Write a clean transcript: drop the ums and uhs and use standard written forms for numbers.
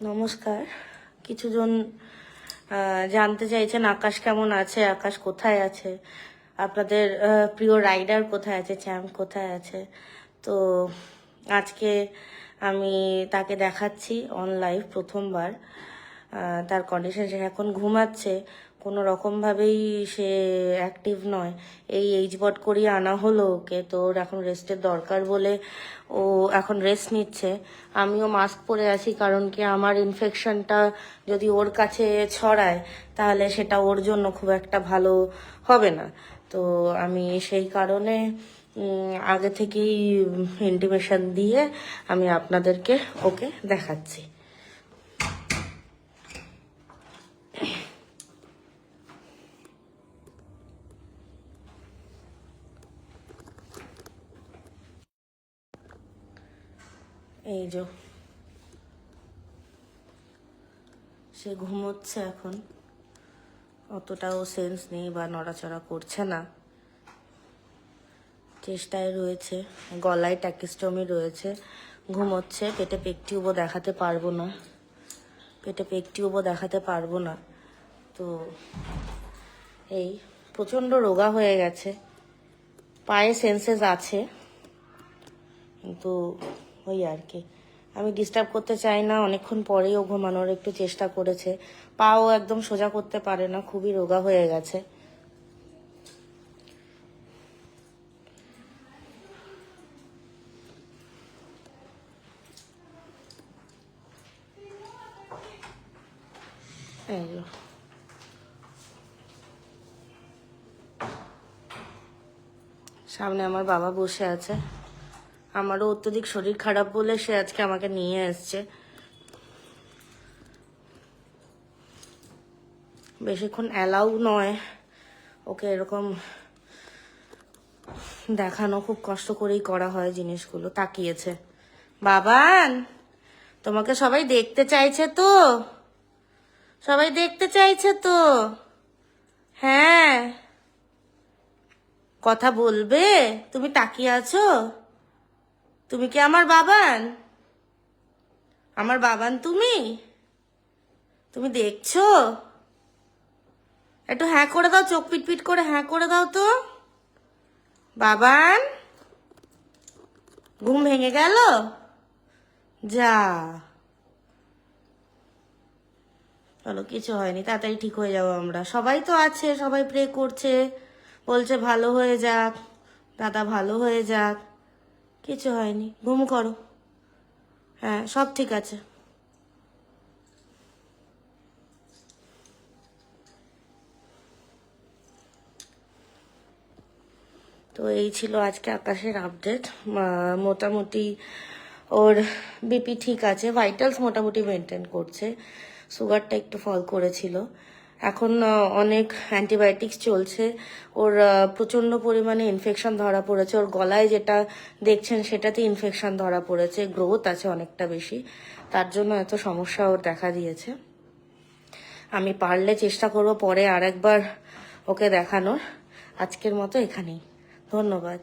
নমস্কার। কিছুজন জানতে চাইছেন আকাশ কেমন আছে, আকাশ কোথায় আছে, আপনাদের প্রিয় রাইডার কোথায় আছে, চ্যাম্প কোথায় আছে। তো আজকে আমি তাকে দেখাচ্ছি অন লাইভ প্রথমবার। তার কন্ডিশন, সে এখন ঘুমাচ্ছে, কোনো রকমভাবেই সে অ্যাক্টিভ নয়। এই এইচবট করিয়ে আনা হলো ওকে, তো ওর এখন রেস্টের দরকার বলে ও এখন রেস্ট নিচ্ছে। আমিও মাস্ক পরে আছি, কারণ কি আমার ইনফেকশনটা যদি ওর কাছে ছড়ায় তাহলে সেটা ওর জন্য খুব একটা ভালো হবে না। তো আমি সেই কারণে আগে থেকেই ইন্টিমেশন দিয়ে আমি আপনাদেরকে ওকে দেখাচ্ছি। এই যে সে ঘুমোচ্ছে এখন, অতটাও সেন্স নেই বা নড়াচড়া করছে না, চেষ্টায় রয়েছে, গলায় ট্যাকিস্টমি রয়েছে, ঘুমোচ্ছে। পেটে পেক টিউবও দেখাতে পারবো না, পেটে পেক টিউবও দেখাতে পারবো না। তো এই প্রচণ্ড রোগা হয়ে গেছে, পায়ে সেন্সেস আছে, কিন্তু ওই আর কি, আমি ডিস্টার্ব করতে চাই না। অনেকক্ষণ পরেই ও ঘুমানোর একটু চেষ্টা করেছে, পাও একদম সোজা করতে পারে না, খুবই রোগা হয়ে গেছে। এই যে সামনে আমার বাবা বসে আছে, আমারও অত্যধিক শরীর খারাপ বলে সে আজকে আমাকে নিয়ে এসছে। বেশিক্ষণ অ্যালাউ নয় ওকে এরকম দেখানো, খুব কষ্ট করেই করা হয় জিনিসগুলো। তাকিয়েছে, বাবান তোমাকে সবাই দেখতে চাইছে তো, সবাই দেখতে চাইছে তো, হ্যাঁ কথা বলবে, তুমি তাকিয়ে আছো, তুমি কি আমার বাবান, আমার বাবান তুমি, তুমি দেখছো, একটু হ্যাঁ করে দাও, চোখ পিটপিট করে হ্যাঁ করে দাও তো। বাবান ঘুম ভেঙে গেল, যা চলো, কিছু হয়নি, তাড়াতাড়ি ঠিক হয়ে যাবো আমরা, সবাই তো আছে, সবাই প্রে করছে, বলছে ভালো হয়ে যাক দাদা, ভালো হয়ে যাক, কিছু হয়নি, ঘুম করো, হ্যাঁ সব ঠিক আছে। তো এই ছিল আজকে আকাশের আপডেট। মোটামুটি ওর বিপি ঠিক আছে, ভাইটালস মোটামুটি মেনটেন করছে, সুগারটা একটু ফল করেছিল। এখন অনেক অ্যান্টিবায়োটিক্স চলছে। ওর প্রচণ্ড পরিমাণে ইনফেকশন ধরা পড়েছে, ওর গলায় যেটা দেখছেন সেটাতে ইনফেকশন ধরা পড়েছে, গ্রোথ আছে অনেকটা বেশি, তার জন্য এত সমস্যা ওর দেখা দিয়েছে। আমি পারলে চেষ্টা করবো পরে আরেকবার ওকে দেখানোর। আজকের মতো এখানেই, ধন্যবাদ।